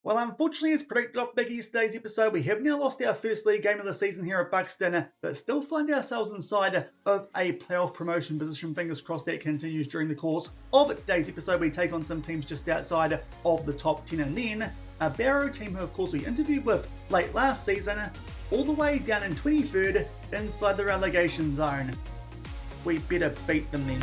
Well, unfortunately, as predicted off the back of yesterday's episode, we have now lost our first league game of the season here at Buxton, but still find ourselves inside of a playoff promotion position. Fingers crossed that continues during the course of today's episode. We take on some teams just outside of the top 10, and then a Barrow team who, of course, we interviewed with late last season, all the way down in 23rd inside the relegation zone. We better beat them then.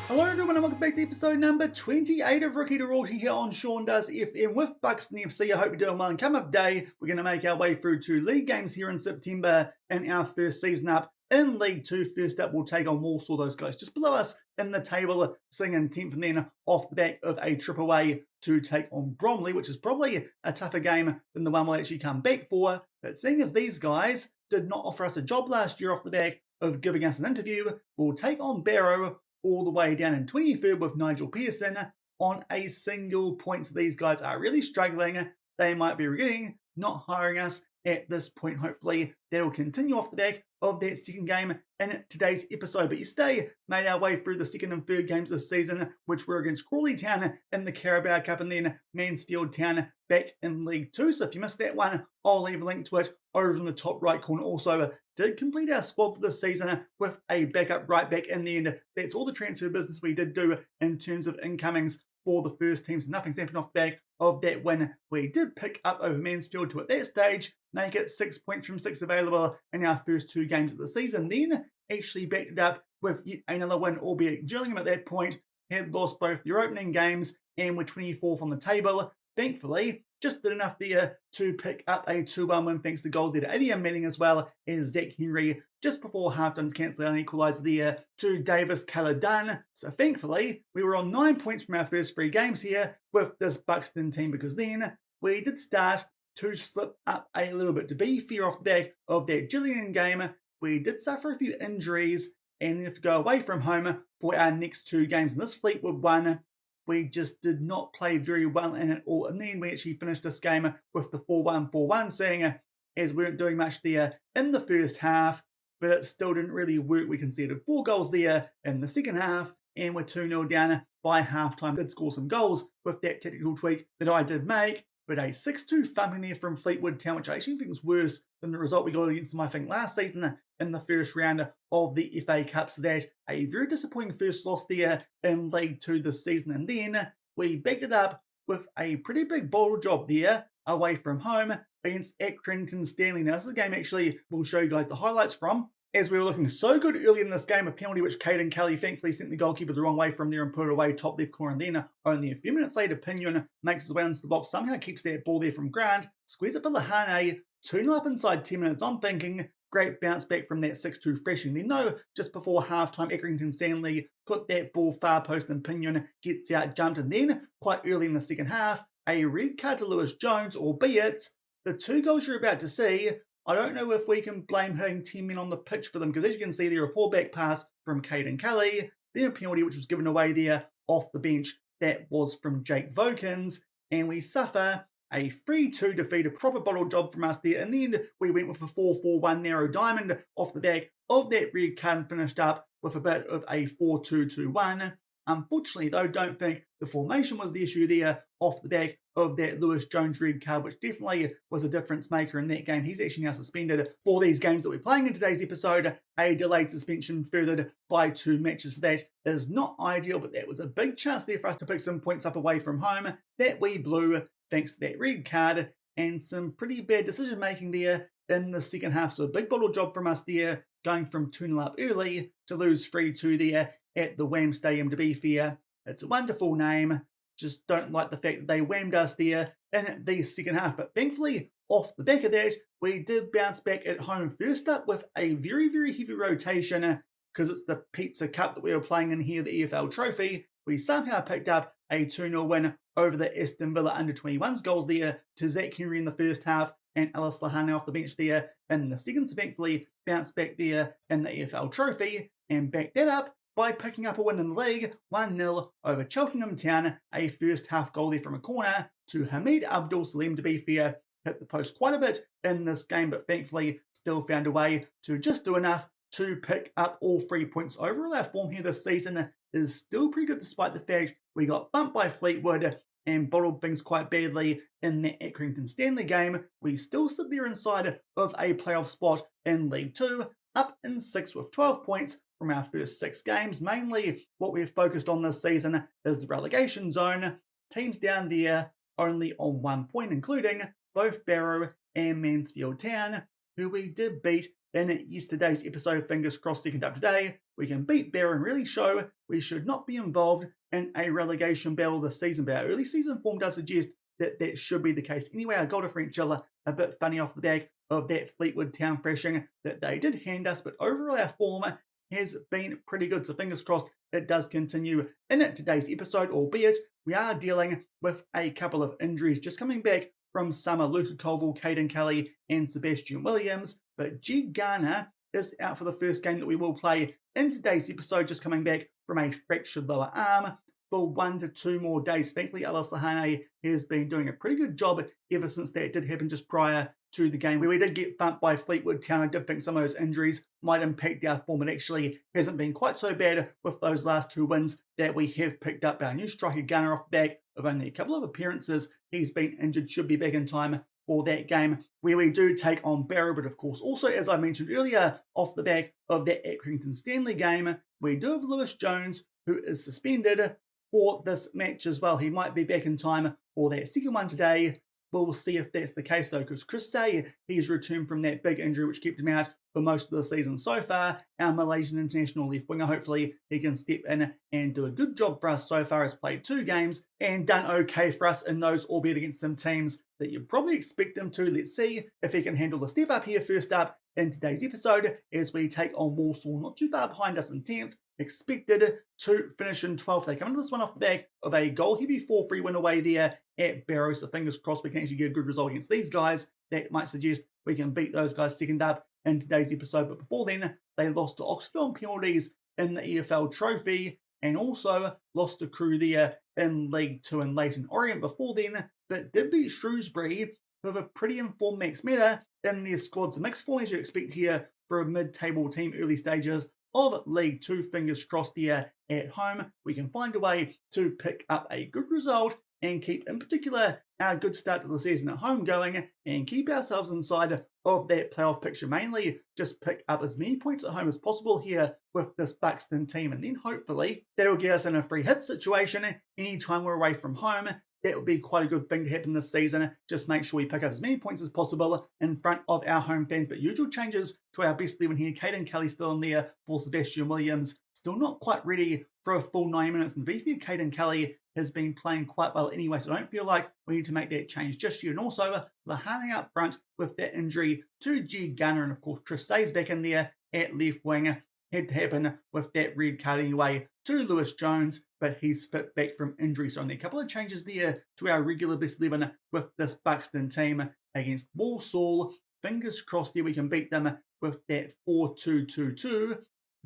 Hello everyone and welcome back to episode number 28 of Rookie to Royalty here on Shaun Does FM with Buxton FC. I hope you're doing well, and come up day, we're going to make our way through 2 league games here in September in our first season up in League 2. First up, we'll take on Walsall, those guys just below us in the table, sitting in 10th, and then off the back of a trip away to take on Bromley, which is probably a tougher game than the one we'll actually come back for. But seeing as these guys did not offer us a job last year off the back of giving us an interview, we'll take on Barrow all the way down in 23rd with Nigel Pearson on a single point. So these guys are really struggling. They might be regretting not hiring us at this point. Hopefully that will continue off the back of that second game in today's episode. But yesterday made our way through the second and third games this season, which were against Crawley Town in the Carabao Cup and then Mansfield Town back in League 2. So if you missed that one, I'll leave a link to it over in the top right corner. Also, did complete our squad for this season with a backup right back in the end. That's all the transfer business we did do in terms of incomings for the first team. So nothing's happened off the back of that win. We did pick up over Mansfield to, at that stage, make it 6 points from 6 available in our first 2 games of the season. Then actually backed it up with yet another win, albeit Gillingham at that point had lost both their opening games and were 24th on the table. Thankfully, just did enough there to pick up a 2-1 win thanks to goals there to Eddie Manning as well as Zach Henry just before halftime to cancel out an equaliser there to Davis Caledon. So thankfully, we were on 9 points from our first 3 games here with this Buxton team, because then we did start to slip up a little bit. To be fair, off the back of that Gillingham game, we did suffer a few injuries and have to go away from home for our next 2 games. And this Fleetwood one, we just did not play very well in it all. And then we actually finished this game with the 4-1, seeing as we weren't doing much there in the first half, but it still didn't really work. We conceded 4 goals there in the second half, and we're 2-0 down by halftime. Did score some goals with that tactical tweak that I did make, but a 6-2 thumping there from Fleetwood Town, which I actually think was worse than the result we got against them, I think, last season in the first round of the FA Cup. So that a very disappointing first loss there in League 2 this season. And then we backed it up with a pretty big bottle job there away from home against Accrington Stanley. Now, this is a game actually we'll show you guys the highlights from, as we were looking so good early in this game. A penalty which Caden Kelly thankfully sent the goalkeeper the wrong way from there and put it away top left corner. And then only a few minutes later, Pinion makes his way into the box, somehow keeps that ball there from Grant, squares it for Lahane, 2-0 up inside 10 minutes. I'm thinking great bounce back from that 6-2 thrashing. Then no, just before halftime, Accrington Stanley put that ball far post and Pinion gets out jumped. And then quite early in the second half, a red card to Lewis Jones, albeit the 2 goals you're about to see, I don't know if we can blame having 10 men on the pitch for them, because as you can see there, a poor back pass from Caden Kelly, then a penalty which was given away there off the bench that was from Jake Vokins, and we suffer a 3-2 defeat, a proper bottle job from us there. And then we went with a 4-4-1 narrow diamond off the back of that red card and finished up with a bit of a 4-2-2-1. Unfortunately, though, don't think the formation was the issue there off the back of that Lewis Jones red card, which definitely was a difference maker in that game. He's actually now suspended for these games that we're playing in today's episode, a delayed suspension furthered by 2 matches. That is not ideal, but that was a big chance there for us to pick some points up away from home that we blew thanks to that red card and some pretty bad decision making there in the second half. So a big bottle job from us there, going from 2-0 up early to lose 3-2 there at the Wham Stadium. To be fair, it's a wonderful name. Just don't like the fact that they whammed us there in the second half. But thankfully, off the back of that, we did bounce back at home. First up with a very, very heavy rotation, because it's the Pizza Cup that we were playing in here, the EFL Trophy. We somehow picked up a 2-0 win over the Aston Villa under-21s goals there to Zach Henry in the first half and Alice Lahane off the bench there in the second. So thankfully, bounced back there in the EFL Trophy and backed that up by picking up a win in the league, 1-0 over Cheltenham Town, a first half goal there from a corner to Hamid Abdul Salim. To be fair, hit the post quite a bit in this game, but thankfully still found a way to just do enough to pick up all 3 points. Overall, our form here this season is still pretty good despite the fact we got bumped by Fleetwood and bottled things quite badly in that Accrington Stanley game. We still sit there inside of a playoff spot in League 2, up in 6th with 12 points from our first 6 games. Mainly what we've focused on this season is the relegation zone. Teams down there only on 1 point, including both Barrow and Mansfield Town, who we did beat in yesterday's episode. Fingers crossed second up today, we can beat Barrow and really show we should not be involved in a relegation battle this season, but our early season form does suggest that that should be the case. Anyway, our goal differential a bit funny off the back of that Fleetwood Town thrashing that they did hand us, but overall our form has been pretty good, so fingers crossed it does continue in today's episode, albeit we are dealing with a couple of injuries just coming back from summer. Luca Colville, Caden Kelly and Sebastian Williams, but G. Garner is out for the first game that we will play in today's episode, just coming back from a fractured lower arm for 1 to 2 more days. Thankfully, Alice Lahane has been doing a pretty good job ever since that did happen just prior to the game where we did get bumped by Fleetwood Town. I did think some of those injuries might impact our form. It actually hasn't been quite so bad with those last 2 wins that we have picked up. Our new striker Gunner off the back of only a couple of appearances. He's been injured, should be back in time for that game where we do take on Barrow. But of course, also as I mentioned earlier, off the back of that Accrington Stanley game, we do have Lewis Jones, who is suspended for this match as well. He might be back in time for that second one today. We'll see if that's the case though, because Chris Say, he's returned from that big injury which kept him out for most of the season so far. Our Malaysian international left winger, hopefully he can step in and do a good job for us so far. Has played 2 games and done okay for us in those, albeit against some teams that you'd probably expect him to. Let's see if he can handle the step up here first up in today's episode as we take on Walsall, not too far behind us in 10th. Expected to finish in 12th. They come into this one off the back of a goal-heavy 4-3 win away there at Barrow, so fingers crossed we can actually get a good result against these guys. That might suggest we can beat those guys second up in today's episode, but before then, they lost to Oxford on penalties in the EFL Trophy, and also lost to Crew there in League 2 in Leighton Orient before then, but did beat Shrewsbury with a pretty informed Max Meta in their squad. So mixed form as you expect here for a mid-table team, early stages of League 2. Fingers crossed here at home we can find a way to pick up a good result and keep, in particular, our good start to the season at home going and keep ourselves inside of that playoff picture. Mainly just pick up as many points at home as possible here with this Buxton team, and then hopefully that'll get us in a free hit situation anytime we're away from home. That would be quite a good thing to happen this season. Just make sure we pick up as many points as possible in front of our home fans. But usual changes to our best 11 here. Caden Kelly still in there for Sebastian Williams. Still not quite ready for a full 9 minutes. And to be fair, Caden Kelly has been playing quite well anyway, so I don't feel like we need to make that change just yet. And also, Lahane up front with that injury to G. Gunner. And of course, Chris Say's back in there at left wing. Had to happen with that red card anyway to Lewis Jones, but he's fit back from injury. So only a couple of changes there to our regular best 11 with this Buxton team against Walsall. Fingers crossed here we can beat them with that 4-2-2-2.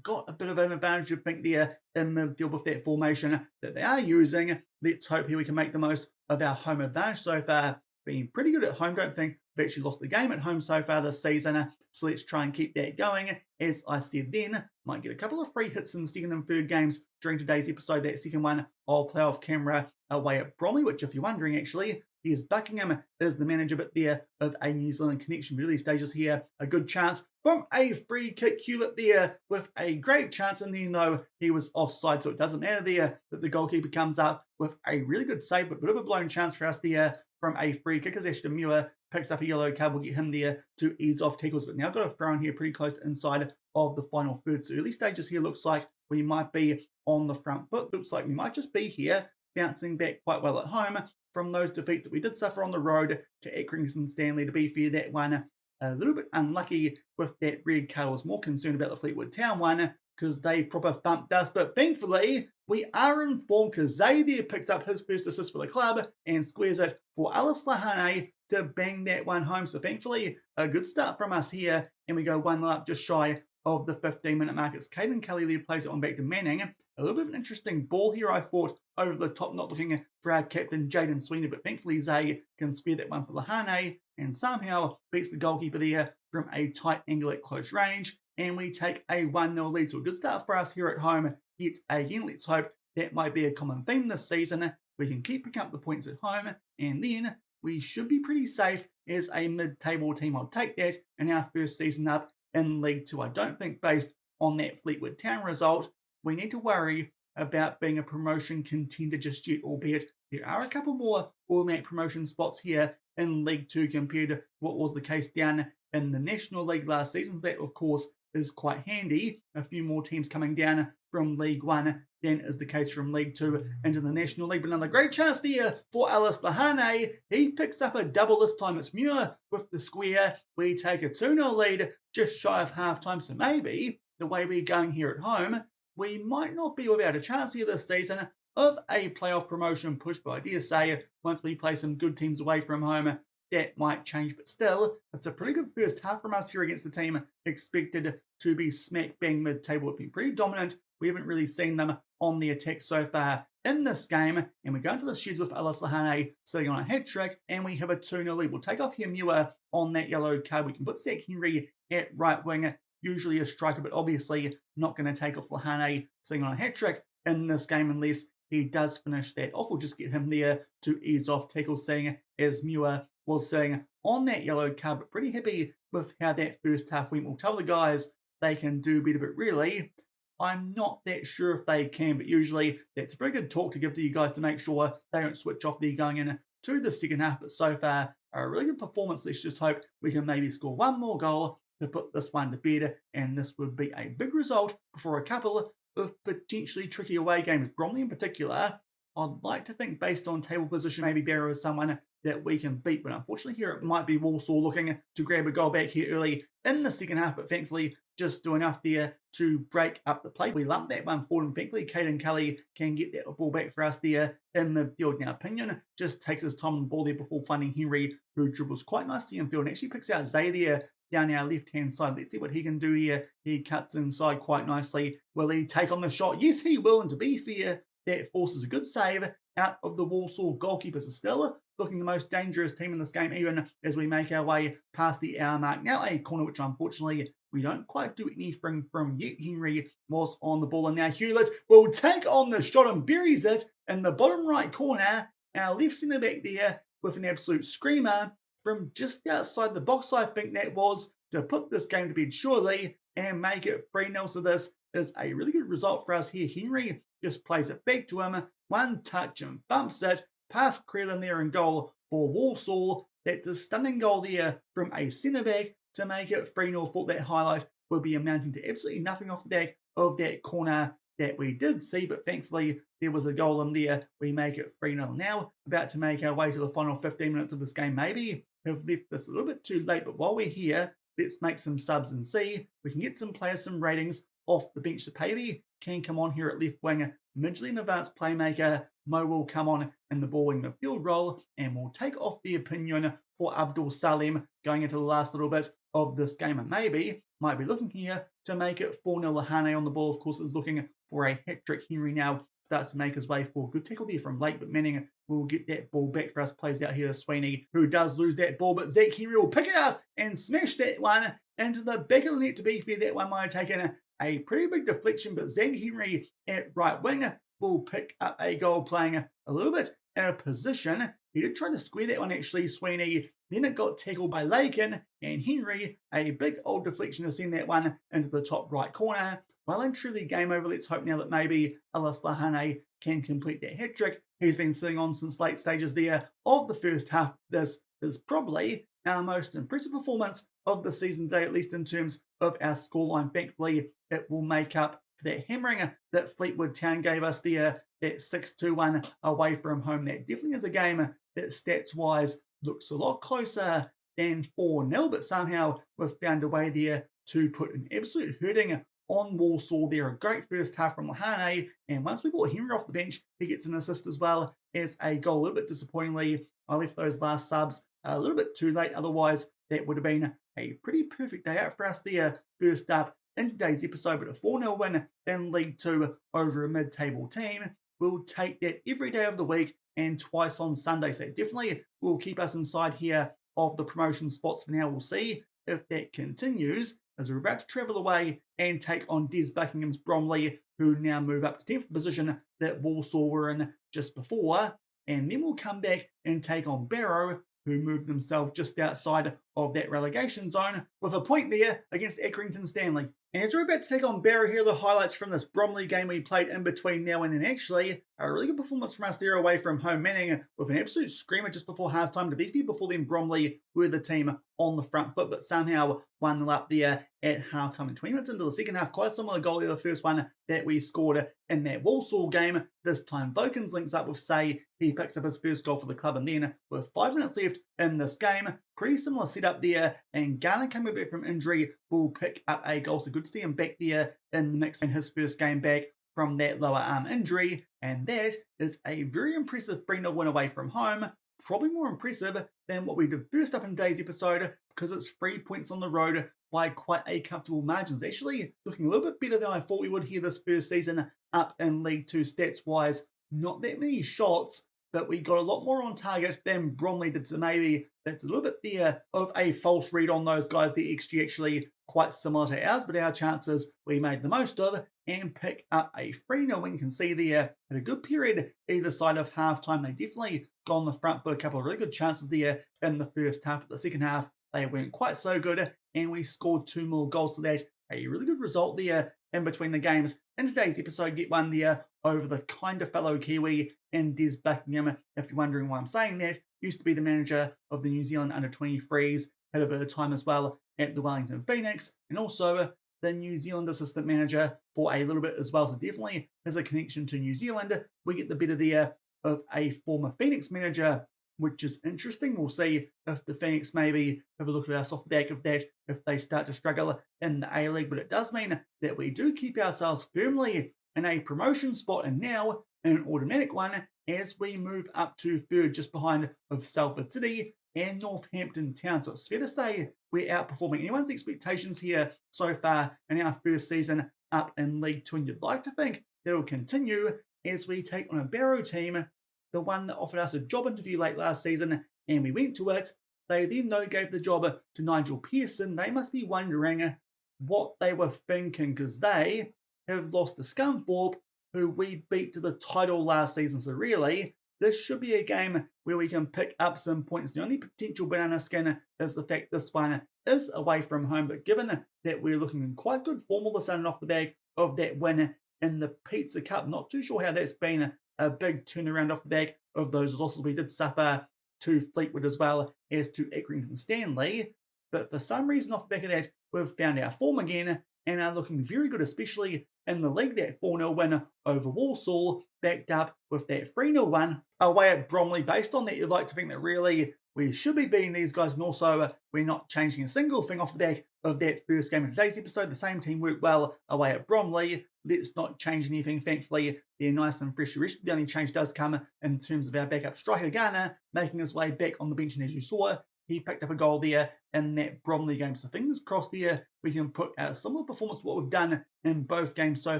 Got a bit of an advantage, I think, there in midfield with that formation that they are using. Let's hope here we can make the most of our home advantage so far. Been pretty good at home, don't think we've actually lost the game at home so far this season, so let's try and keep that going. As I said then, might get a couple of free hits in the second and third games during today's episode. That second one, I'll play off camera away at Bromley, which if you're wondering actually, Des Buckingham is the manager bit there of a New Zealand connection. Early stages here, a good chance from a free kick. Hewlett there with a great chance, and then though he was offside, so it doesn't matter there that the goalkeeper comes up with a really good save, but a bit of a blown chance for us there from a free kick as Ashton Muir picks up a yellow card. We'll get him there to ease off tackles, but now got a throw in here pretty close to inside of the final third. So early stages here looks like we might be on the front foot. Looks like we might just be here bouncing back quite well at home from those defeats that we did suffer on the road to Accrington Stanley. To be fair, that one a little bit unlucky with that red card. I was more concerned about the Fleetwood Town one because they proper thumped us, but thankfully we are informed because Zay there picks up his first assist for the club and squares it for Alice Lahane to bang that one home. So thankfully a good start from us here, and we go 1-0 up just shy of the 15-minute mark. It's Caden Kelly there plays it on back to Manning. A little bit of an interesting ball here, I thought, over the top, not looking for our captain Jaden Sweeney, but thankfully Zay can square that one for Lahane and somehow beats the goalkeeper there from a tight angle at close range, and we take a 1-0 lead. So a good start for us here at home, yet again. Let's hope that might be a common theme this season. We can keep picking up the points at home, and then we should be pretty safe as a mid-table team. I'll take that in our first season up in League 2. I don't think, based on that Fleetwood Town result, we need to worry about being a promotion contender just yet, albeit there are a couple more automatic promotion spots here in League 2 compared to what was the case down in the National League last season. So that, of course, is quite handy. A few more teams coming down from League 1 than is the case from League 2 into the National League. But another great chance there for Alice Lahane. He picks up a double this time. It's Muir with the square. We take a 2-0 lead just shy of half-time. So maybe the way we're going here at home, we might not be without a chance here this season of a playoff promotion push. But I dare say, once we play some good teams away from home, that might change. But still, it's a pretty good first half from us here against the team expected to be smack bang mid-table. It's been pretty dominant. We haven't really seen them on the attack so far in this game. And we go into the sheds with Alice Lahane sitting on a hat trick, and we have a 2-0 lead. We'll take off here Muir on that yellow card. We can put Zach Henry at right wing, usually a striker, but obviously not going to take off Lahane sitting on a hat trick in this game unless he does finish that off. We'll just get him there to ease off tackles, seeing as Muir was sitting on that yellow card, but pretty happy with how that first half went. We'll tell the guys they can do better, but really, I'm not that sure if they can, but usually that's a pretty good talk to give to you guys to make sure they don't switch off there going in to the second half. But so far, a really good performance. Let's just hope we can maybe score one more goal to put this one to bed, and this would be a big result for a couple of potentially tricky away games. Bromley in particular, I'd like to think based on table position, maybe Barrow is someone that we can beat, but unfortunately here it might be Walsall looking to grab a goal back here early in the second half, but thankfully just do enough there to break up the play. We lump that one forward, and thankfully Caden Kelly can get that ball back for us there in midfield. Now Pinion just takes his time on the ball there before finding Henry, who dribbles quite nicely in field and actually picks out Zay there down our left-hand side. Let's see what he can do here. He cuts inside quite nicely. Will he take on the shot? Yes, he will, and to be fair, that forces a good save out of the Walsall goalkeepers. Are still looking the most dangerous team in this game, even as we make our way past the hour mark. Now a corner, which unfortunately we don't quite do anything from yet. Henry was on the ball, and now Hewlett will take on the shot and buries it in the bottom right corner. Our left centre back there with an absolute screamer from just outside the box, I think that was, to put this game to bed surely and make it 3-0. So this is a really good result for us here. Henry just plays it back to him, one touch and thumps it past Crellin there in goal for Walsall. That's a stunning goal there from a centre-back to make it 3-0. Thought that highlight would be amounting to absolutely nothing off the back of that corner that we did see, but thankfully there was a goal in there. We make it 3-0 now. About to make our way to the final 15 minutes of this game. Maybe have left this a little bit too late, but while we're here, let's make some subs and see. We can get some players, some ratings off the bench. So Pavey can come on here at left wing. Midgley, an advanced playmaker. Mo will come on in the ball wing midfield role, and we'll take off the opinion for Abdul Salim going into the last little bit of this game. And maybe might be looking here to make it 4-0. Lahane on the ball, of course, is looking for a hat-trick. Henry now starts to make his way for a good tackle there from Lake, but Manning will get that ball back for us. Plays out here to Sweeney, who does lose that ball, but Zach Henry will pick it up and smash that one into the back of the net. To be fair, that one might have taken a pretty big deflection, but Zach Henry at right wing will pick up a goal, playing a little bit out of position. He did try to square that one actually, Sweeney. Then it got tackled by Lakin, and Henry, a big old deflection to send that one into the top right corner. Well and truly game over. Let's hope now that maybe Alice Lahane can complete that hat-trick he's been sitting on since late stages there of the first half. This is probably our most impressive performance of the season today, at least in terms of our scoreline. Thankfully, it will make up for that hammering that Fleetwood Town gave us there, that 6-2-1 away from home. That definitely is a game that stats-wise looks a lot closer than 4-0, but somehow we've found a way there to put an absolute hurting on Walsall there. A great first half from Lahane, and once we brought Henry off the bench, he gets an assist as well as a goal. A little bit disappointingly, I left those last subs a little bit too late. Otherwise, that would have been a pretty perfect day out for us there. First up in today's episode, but a 4-0 win in League 2 over a mid-table team. We'll take that every day of the week and twice on Sunday. So definitely will keep us inside here of the promotion spots for now. We'll see if that continues as we're about to travel away and take on Des Buckingham's Bromley, who now move up to 10th position that Walsall were in just before. And then we'll come back and take on Barrow, who moved themselves just outside of that relegation zone with a point there against Accrington Stanley. And as we're about to take on Barrow, here are the highlights from this Bromley game we played in between now and then. Actually, a really good performance from us there away from home, manning with an absolute screamer just before halftime. To be fair, before then, Bromley were the team on the front foot, but somehow 1-0 up there at halftime. And 20 minutes into the second half, quite a similar goal to the first one that we scored in that Walsall game. This time, Vokins links up with Say. He picks up his first goal for the club, and then with 5 minutes left in this game, pretty similar setup there, and Garner coming back from injury will pick up a goal. So good to see him back there in the mix in his first game back from that lower arm injury, and that is a very impressive 3-0 win away from home. Probably more impressive than what we did first up in today's episode, because it's 3 points on the road by quite a comfortable margin. It's actually looking a little bit better than I thought we would here this first season up in League 2 stats-wise. Not that many shots, but we got a lot more on target than Bromley did, so maybe that's a little bit there of a false read on those guys. The XG actually quite similar to ours, but our chances we made the most of and pick up a 3-0 win. You can see there at a good period either side of halftime. They definitely got on the front for a couple of really good chances there in the first half. But the second half, they weren't quite so good, and we scored 2 more goals. So that a really good result there in between the games. In today's episode, get one there over the kind of fellow Kiwi and Des Buckingham. If you're wondering why I'm saying that, used to be the manager of the New Zealand under-23s, had a bit of time as well at the Wellington Phoenix, and also the New Zealand assistant manager for a little bit as well. So definitely has a connection to New Zealand. We get the better there of a former Phoenix manager, which is interesting. We'll see if the Phoenix maybe have a look at us off the back of that if they start to struggle in the A-League. But it does mean that we do keep ourselves firmly in a promotion spot, and now in an automatic one as we move up to third, just behind of Salford City and Northampton Town. So it's fair to say we're outperforming anyone's expectations here so far in our first season up in League 2. And you'd like to think that will continue as we take on a Barrow team, the one that offered us a job interview late last season, and we went to it. They then, though, gave the job to Nigel Pearson. They must be wondering what they were thinking, because they have lost to Scunthorpe, who we beat to the title last season. So really, this should be a game where we can pick up some points. The only potential banana skin is the fact this one is away from home, but given that we're looking in quite good form all of a sudden off the back of that win in the Pizza Cup, not too sure how that's been a big turnaround off the back of those losses we did suffer to Fleetwood as well as to Accrington Stanley. But for some reason off the back of that, we've found our form again and are looking very good, especially in the league. That 4-0 win over Walsall, backed up with that 3-0 win away at Bromley. Based on that, you'd like to think that really we should be beating these guys, and also we're not changing a single thing off the back of that first game. In today's episode, the same team worked well away at Bromley. Let's not change anything. Thankfully, they're nice and fresh. The only change does come in terms of our backup striker, Garner, making his way back on the bench, and as you saw, he picked up a goal there in that Bromley game. So fingers crossed there we can put out a similar performance to what we've done in both games so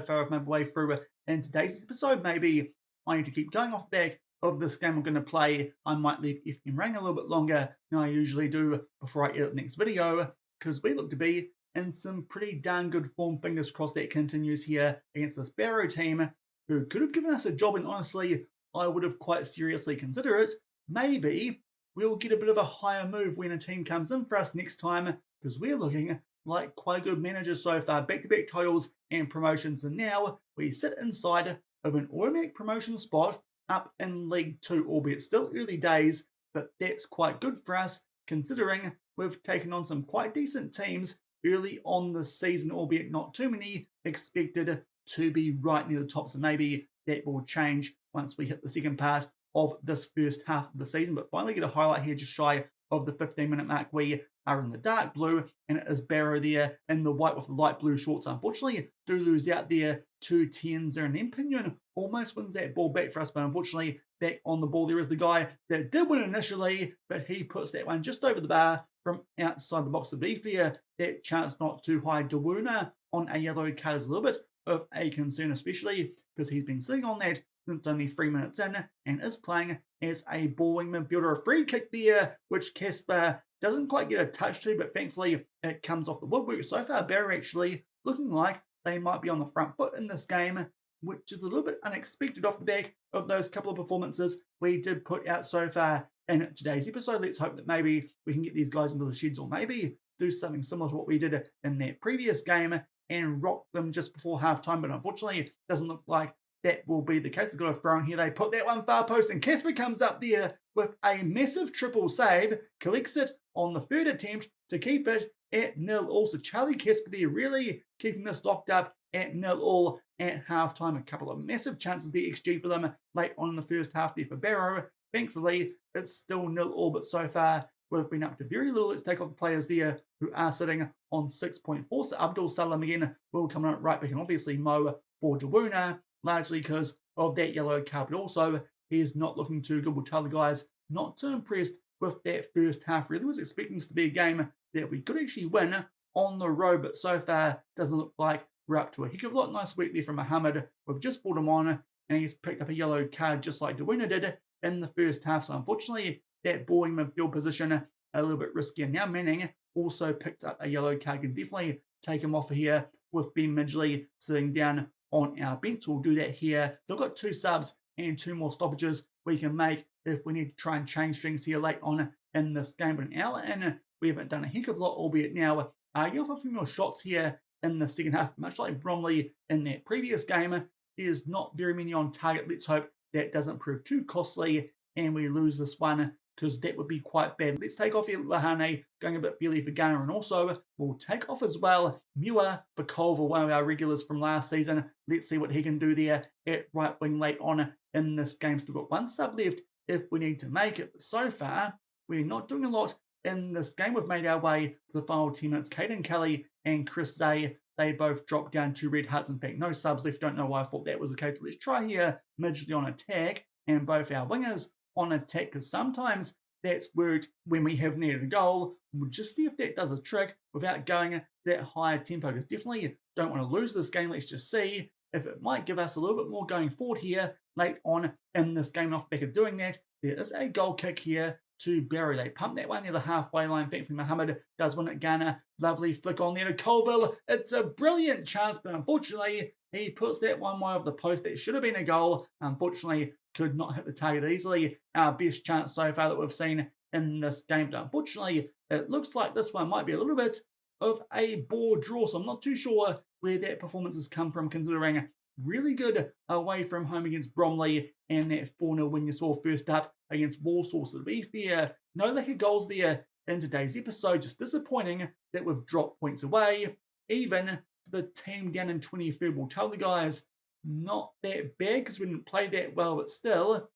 far. I've made my way through in today's episode. Maybe I need to keep going off the back of this game I'm going to play. I might leave FM running a little bit longer than I usually do before I edit the next video, because we look to be in some pretty darn good form. Fingers crossed that continues here against this Barrow team, who could have given us a job, and honestly, I would have quite seriously considered it. Maybe we'll get a bit of a higher move when a team comes in for us next time, because we're looking like quite a good manager so far. Back-to-back titles and promotions, and now we sit inside of an automatic promotion spot up in League 2, albeit still early days, but that's quite good for us, considering we've taken on some quite decent teams early on this season, albeit not too many expected to be right near the top. So maybe that will change once we hit the second part of this first half of the season. But finally get a highlight here just shy of the 15-minute mark. We are in the dark blue, and it is Barrow there in the white with the light blue shorts. Unfortunately, do lose out there to 10s there, and then Pinion almost wins that ball back for us, but unfortunately back on the ball there is the guy that did win initially, but he puts that one just over the bar from outside the box. To be fair, that chance not too high. Dewuna on a yellow card is a little bit of a concern, especially because he's been sitting on that since only 3 minutes in and is playing as a balling midfielder. A free kick there, which Casper doesn't quite get a touch to, but thankfully it comes off the woodwork. So far, Barrow actually looking like they might be on the front foot in this game, which is a little bit unexpected off the back of those couple of performances we did put out so far in today's episode. Let's hope that maybe we can get these guys into the sheds, or maybe do something similar to what we did in that previous game and rock them just before halftime. But unfortunately, it doesn't look like that will be the case. They've got a throw in here. They put that one far post, and Casper comes up there with a massive triple save, collects it on the third attempt to keep it at 0-0. So Charlie Casper there really keeping this locked up at 0-0 at halftime. A couple of massive chances there, XG for them late on in the first half there for Barrow. Thankfully, it's still 0-0, but so far we've been up to very little. Let's take off the players there who are sitting on 6.4. So Abdul Salam again will come out right back, and obviously Mo for Dawuna, largely because of that yellow card, but also he is not looking too good. We'll tell the guys not too impressed with that first half. Really was expecting this to be a game that we could actually win on the road, but so far doesn't look like we're up to a heck of a lot. Nice work there from Mohammed. We've just brought him on, and he's picked up a yellow card just like Dawuna did in the first half. So unfortunately, that boring midfield position a little bit riskier. Now Manning also picked up a yellow card. Can definitely take him off here with Ben Midgley sitting down on our bench. We'll do that here. So we've got 2 subs and 2 more stoppages we can make if we need to try and change things here late on in this game. But an hour in, we haven't done a heck of a lot, albeit now you have a few more shots here in the second half. Much like Bromley in that previous game, there's not very many on target. Let's hope that doesn't prove too costly and we lose this one, because that would be quite bad. Let's take off here Lahane, going a bit fairly for Gunner, and also we'll take off as well Muir for Culver, one of our regulars from last season. Let's see what he can do there at right wing late on in this game. Still got 1 sub left if we need to make it, but so far we're not doing a lot in this game. We've made our way to the final 10 minutes. Caden Kelly and Chris Zay, they both dropped down to red hearts. In fact, no subs left. Don't know why I thought that was the case, but let's try here Midgley on attack and both our wingers on attack, because sometimes that's worked when we have needed a goal. We'll just see if that does a trick without going that higher tempo, because definitely don't want to lose this game. Let's just see if it might give us a little bit more going forward here late on in this game. Off the back of doing that, there is a goal kick here to Barrow. They pump that one near the halfway line. Thankfully, Mohammed does win it. Ghana, lovely flick on there to Colville. It's a brilliant chance, but unfortunately, he puts that one wide of the post. That should have been a goal. Unfortunately, could not hit the target easily. Our best chance so far that we've seen in this game. But unfortunately, it looks like this one might be a little bit of a bore draw. So I'm not too sure where that performance has come from, considering really good away from home against Bromley and that 4-0 win you saw first up against Walsall. So to be fair, no lack of goals there in today's episode. Just disappointing that we've dropped points away, even for the team down in 23rd. We'll tell the guys not that bad because we didn't play that well, but still,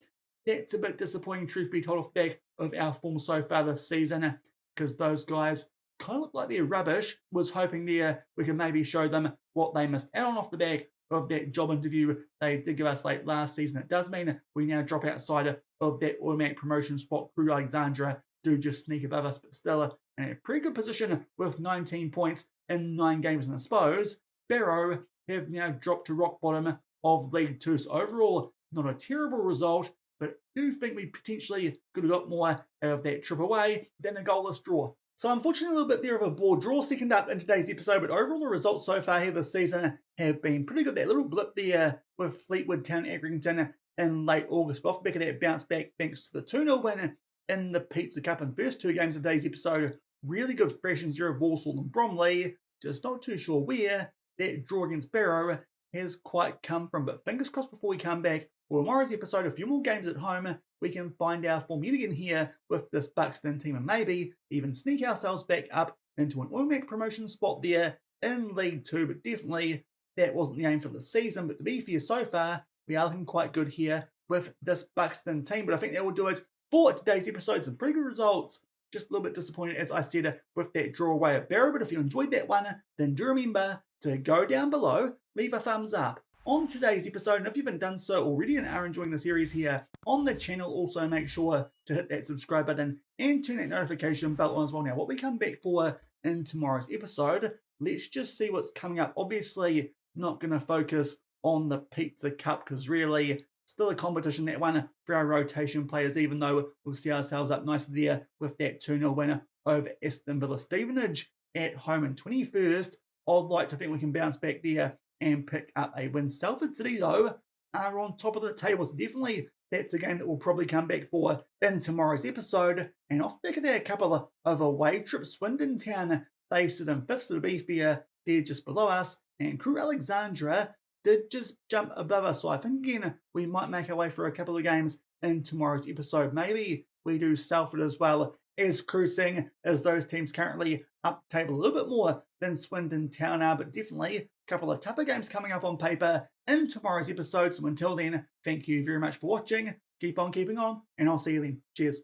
that's a bit disappointing, truth be told, off the back of our form so far this season, because those guys kind of look like they're rubbish. Was hoping there we could maybe show them what they missed out on off the back of that job interview they did give us late last season. It does mean we now drop outside of that automatic promotion spot. Crew Alexandra do just sneak above us, but still in a pretty good position with 19 points in 9 games. And I suppose Barrow have now dropped to rock bottom of League 2. So overall, not a terrible result, but I do think we potentially could have got more out of that trip away than a goalless draw. So unfortunately, a little bit there of a bore draw second up in today's episode, but overall the results so far here this season have been pretty good. That little blip there with Fleetwood Town Accrington in late August, but off the back of that bounce back thanks to the 2-0 win in the Pizza Cup in first 2 games of today's episode. Really good fractions here of Walsall and Bromley. Just not too sure where that draw against Barrow has quite come from, but fingers crossed before we come back for tomorrow's episode, a few more games at home, we can find our form yet again here with this Buxton team and maybe even sneak ourselves back up into an automatic promotion spot there in League 2, but definitely that wasn't the aim for the season. But to be fair, so far, we are looking quite good here with this Buxton team, but I think that will do it for today's episode. Some pretty good results. Just a little bit disappointed, as I said, with that draw away at Barrow, but if you enjoyed that one, then do remember to go down below, leave a thumbs up on today's episode, and if you haven't done so already and are enjoying the series here on the channel, also make sure to hit that subscribe button and turn that notification bell on as well. Now, what we come back for in tomorrow's episode, let's just see what's coming up. Obviously, not going to focus on the Pizza Cup because really, still a competition, that one for our rotation players, even though we'll see ourselves up nicely there with that 2-0 winner over Aston Villa. Stevenage at home in 21st. I'd like to think we can bounce back there and pick up a win. Salford City, though, are on top of the table, so definitely that's a game that we'll probably come back for in tomorrow's episode. And off the back of that, a couple of away trips. Swindon Town, they sit in 5th, so to be fair, they're just below us. And Crew Alexandra did just jump above us, so I think, again, we might make our way for a couple of games in tomorrow's episode. Maybe we do Salford as well as Cruising, as those teams currently up the table a little bit more than Swindon Town are, but definitely a couple of tougher games coming up on paper in tomorrow's episode. So until then, thank you very much for watching. Keep on keeping on, and I'll see you then. Cheers.